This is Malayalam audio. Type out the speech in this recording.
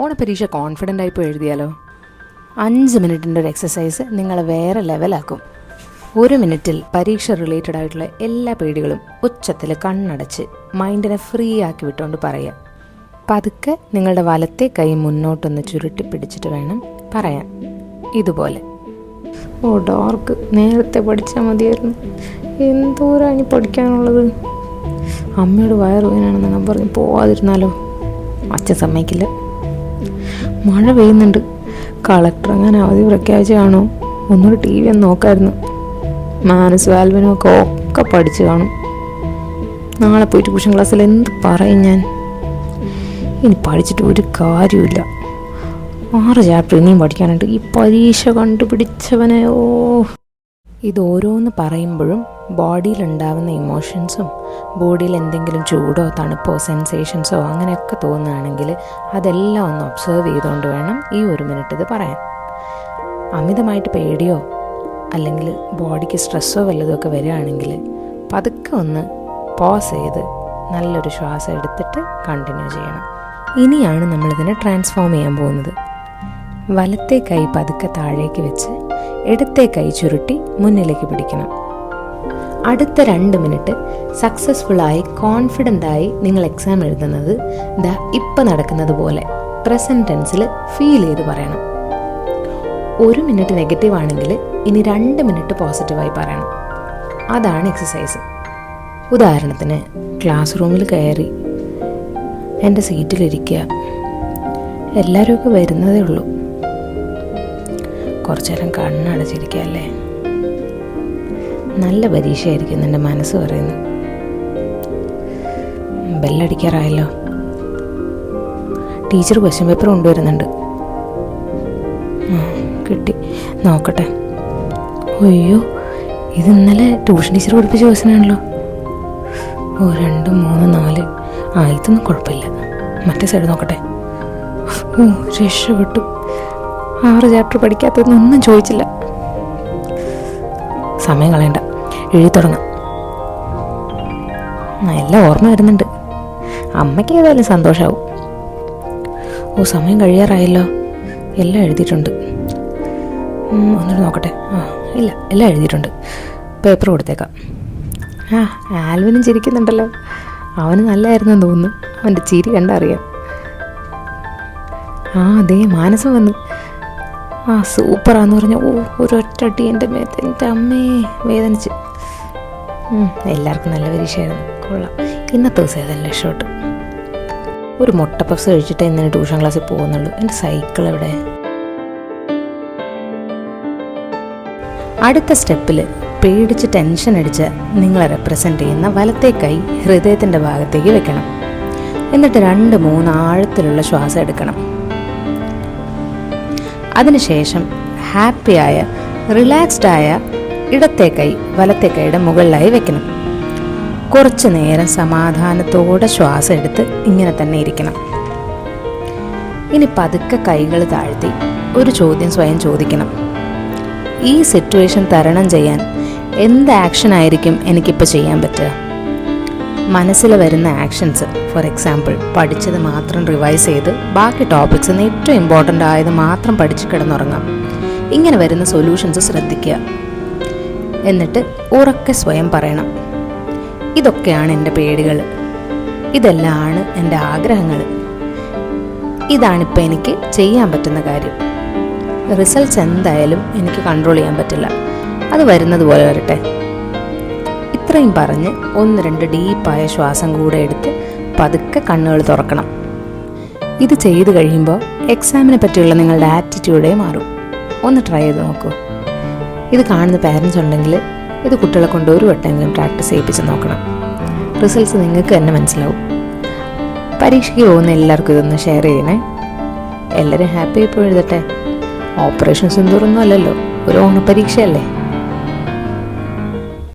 ഓണപ്പരീക്ഷ കോൺഫിഡൻ്റ് ആയിപ്പോൾ എഴുതിയാലോ? 5 മിനിറ്റിൻ്റെ ഒരു എക്സസൈസ് നിങ്ങളെ വേറെ ലെവലാക്കും. 1 മിനിറ്റിൽ പരീക്ഷ റിലേറ്റഡ് ആയിട്ടുള്ള എല്ലാ പേടികളും ഉച്ചത്തിൽ കണ്ണടച്ച് മൈൻഡിനെ ഫ്രീ ആക്കി വിട്ടുകൊണ്ട് പറയുക. പതുക്കെ നിങ്ങളുടെ വലത്തെ കൈ മുന്നോട്ടൊന്ന് ചുരുട്ടി പിടിച്ചിട്ട് വേണം പറയാൻ. ഇതുപോലെ. ഓ ഡാർക്ക്, നേരത്തെ പഠിച്ചാൽ മതിയായിരുന്നു. എന്തോരാണ് പഠിക്കാനുള്ളത്. അമ്മയോട് വയറുവേനാണെന്ന് ഞാൻ പറഞ്ഞ് പോവാതിരുന്നാലോ? അച്ഛൻ സമ്മതിക്കില്ല. മഴ പെയ്യുന്നുണ്ട്. കളക്ടർ അങ്ങനെ അവധി പ്രഖ്യാപിച്ച് കാണുമോ? ഒന്നൊരു TV ഒന്ന് നോക്കായിരുന്നു. മാനസ് വാൽവിനും ഒക്കെ പഠിച്ച് കാണും. നാളെ പോയിട്ട് ട്യൂഷൻ ക്ലാസ്സിൽ എന്ത് പറയും ഞാൻ? ഇനി പഠിച്ചിട്ട് ഒരു കാര്യമില്ല. 6 ചാപ്റ്റർ ഇനിയും പഠിക്കാനുണ്ട്. ഈ പരീക്ഷ കണ്ടുപിടിച്ചവനെ. ഇത് ഓരോന്ന് പറയുമ്പോഴും ബോഡിയിലുണ്ടാവുന്ന ഇമോഷൻസും ബോഡിയിൽ എന്തെങ്കിലും ചൂടോ തണുപ്പോ സെൻസേഷൻസോ അങ്ങനെയൊക്കെ തോന്നുകയാണെങ്കിൽ അതെല്ലാം ഒന്ന് ഒബ്സർവ് ചെയ്തുകൊണ്ട് വേണം ഈ 1 മിനിറ്റ് ഇത് പറയാൻ. അമിതമായിട്ട് പേടിയോ അല്ലെങ്കിൽ ബോഡിക്ക് സ്ട്രെസ്സോ വല്ലതുമൊക്കെ വരികയാണെങ്കിൽ പതുക്കെ ഒന്ന് പോസ് ചെയ്ത് നല്ലൊരു ശ്വാസം എടുത്തിട്ട് കണ്ടിന്യൂ ചെയ്യണം. ഇനിയാണ് നമ്മളിതിനെ ട്രാൻസ്ഫോം ചെയ്യാൻ പോകുന്നത്. വലത്തെ കൈ പതുക്കെ താഴേക്ക് വെച്ച് ഇടത്തെ കൈ ചുരുട്ടി മുന്നിലേക്ക് പിടിക്കണം. അടുത്ത 2 മിനിറ്റ് സക്സസ്ഫുള്ളായി കോൺഫിഡൻ്റായി നിങ്ങൾ എക്സാം എഴുതുന്നത് ഇപ്പം നടക്കുന്നത് പോലെ പ്രസൻറ്റ് ടെൻസിൽ ഫീൽ ചെയ്ത് പറയണം. 1 മിനിറ്റ് നെഗറ്റീവ് ആണെങ്കിൽ ഇനി 2 മിനിറ്റ് പോസിറ്റീവായി പറയണം. അതാണ് എക്സസൈസ്. ഉദാഹരണത്തിന് ക്ലാസ് റൂമിൽ കയറി എൻ്റെ സീറ്റിലിരിക്കുക. എല്ലാവരുമൊക്കെ വരുന്നതേ ഉള്ളൂ. കുറച്ചു നേരം കണ്ണടച്ചിരിക്കുക അല്ലേ? നല്ല പരീക്ഷയായിരിക്കും എൻ്റെ മനസ്സ് പറയുന്നു. ബെല്ലടിക്കാറായല്ലോ. ടീച്ചർ ക്വസ്റ്റ്യൻ പേപ്പർ കൊണ്ടുവരുന്നുണ്ട്. കിട്ടി, നോക്കട്ടെ. അയ്യോ, ഇത് ഇന്നലെ ട്യൂഷൻ ടീച്ചർ പഠിപ്പിച്ച ക്വസ്റ്റ്യനാണല്ലോ. 2, 3, 4. ഇതൊന്നും കുഴപ്പമില്ല. മറ്റേ സൈഡ് നോക്കട്ടെ. രക്ഷപ്പെട്ടു. 6 ചാപ്റ്റർ പഠിക്കാത്തതൊന്നും ചോദിച്ചില്ല. സമയം കളയണ്ട, എഴുതി തുടങ്ങാം. എല്ലാം ഓർമ്മ വരുന്നുണ്ട്. അമ്മയ്ക്ക് ഏതായാലും സന്തോഷമാവും. സമയം കഴിയാറായല്ലോ. എല്ലാം എഴുതിയിട്ടുണ്ട്. ഒന്നുകൂടി നോക്കട്ടെ. ഇല്ല, എല്ലാം എഴുതിയിട്ടുണ്ട്. പേപ്പർ കൊടുത്തേക്കാം. ആൽവിനും ചിരിക്കുന്നുണ്ടല്ലോ. അവന് നല്ലതായിരുന്നെന്ന് തോന്നുന്നു. അവൻ്റെ ചിരി കണ്ടറിയാം. അതേ മാനസം വന്നു. സൂപ്പറാന്ന് പറഞ്ഞ ഒരൊറ്റടി എൻ്റെ മേത്ത്. എൻ്റെ അമ്മയെ വേദനിച്ച്. എല്ലാവർക്കും നല്ല പരീക്ഷയായിരുന്നു. കൊള്ളാം. ഇന്നത്തെ ദിവസം ഏതെല്ലാം ഷോട്ട്. ഒരു മുട്ട പഫ്സ് കഴിച്ചിട്ട് ഇന്നലെ ട്യൂഷൻ ക്ലാസ്സിൽ പോകുന്നുള്ളൂ. എൻ്റെ സൈക്കിൾ എവിടെ? അടുത്ത സ്റ്റെപ്പിൽ പേടിച്ച് ടെൻഷൻ അടിച്ച് നിങ്ങളെ റെപ്രസെൻ്റ് ചെയ്യുന്ന വലത്തെ കൈ ഹൃദയത്തിൻ്റെ ഭാഗത്തേക്ക് വെക്കണം. എന്നിട്ട് 2-3 ആഴത്തിലുള്ള ശ്വാസം എടുക്കണം. അതിനുശേഷം ഹാപ്പിയായ റിലാക്സ്ഡായ ഇടത്തെ കൈ വലത്തെ കൈയുടെ മുകളിലായി വെക്കണം. കുറച്ച് നേരം സമാധാനത്തോടെ ശ്വാസം എടുത്ത് ഇങ്ങനെ തന്നെ ഇരിക്കണം. ഇനി പതുക്കെ കൈകൾ താഴ്ത്തി ഒരു ചോദ്യം സ്വയം ചോദിക്കണം. ഈ സിറ്റുവേഷൻ തരണം ചെയ്യാൻ എന്ത് ആക്ഷൻ ആയിരിക്കും എനിക്കിപ്പോൾ ചെയ്യാൻ പറ്റുക? മനസ്സിൽ വരുന്ന ആക്ഷൻസ്, ഫോർ എക്സാമ്പിൾ പഠിച്ചത് മാത്രം റിവൈസ് ചെയ്ത് ബാക്കി ടോപ്പിക്സിൽ നിന്ന് ഏറ്റവും ഇമ്പോർട്ടൻ്റ് ആയത് മാത്രം പഠിച്ച് കിടന്നുറങ്ങാം. ഇങ്ങനെ വരുന്ന സൊല്യൂഷൻസ് ശ്രദ്ധിക്കുക. എന്നിട്ട് ഉറക്കെ സ്വയം പറയണം, ഇതൊക്കെയാണ് എൻ്റെ പേടികൾ, ഇതെല്ലാമാണ് എൻ്റെ ആഗ്രഹങ്ങൾ, ഇതാണിപ്പോൾ എനിക്ക് ചെയ്യാൻ പറ്റുന്ന കാര്യം. റിസൾട്ട്സ് എന്തായാലും എനിക്ക് കൺട്രോൾ ചെയ്യാൻ പറ്റില്ല, അത് വരുന്നത് പോലെ വരട്ടെ. ഇത്രയും പറഞ്ഞ് 1-2 ഡീപ്പായ ശ്വാസം കൂടെ എടുത്ത് പതുക്കെ കണ്ണുകൾ തുറക്കണം. ഇത് ചെയ്ത് കഴിയുമ്പോൾ എക്സാമിനെ പറ്റിയുള്ള നിങ്ങളുടെ ആറ്റിറ്റ്യൂഡേ മാറും. ഒന്ന് ട്രൈ ചെയ്ത് നോക്കൂ. ഇത് കാണുന്ന പാരൻസ് ഉണ്ടെങ്കിൽ ഇത് കുട്ടികളെ കൊണ്ട് ഒരു വട്ടമെങ്കിലും പ്രാക്ടീസ് ചെയ്യിപ്പിച്ച് നോക്കണം. റിസൾട്ട്സ് നിങ്ങൾക്ക് തന്നെ മനസ്സിലാവും. പരീക്ഷയ്ക്ക് പോകുന്ന എല്ലാവർക്കും ഇതൊന്ന് ഷെയർ ചെയ്യണേ. എല്ലാവരും ഹാപ്പി ആയി പോയി എഴുതട്ടെ. ഓപ്പറേഷൻ സിന്ദൂറൊന്നും അല്ലല്ലോ, ഒരു ഓണപ്പരീക്ഷയല്ലേ.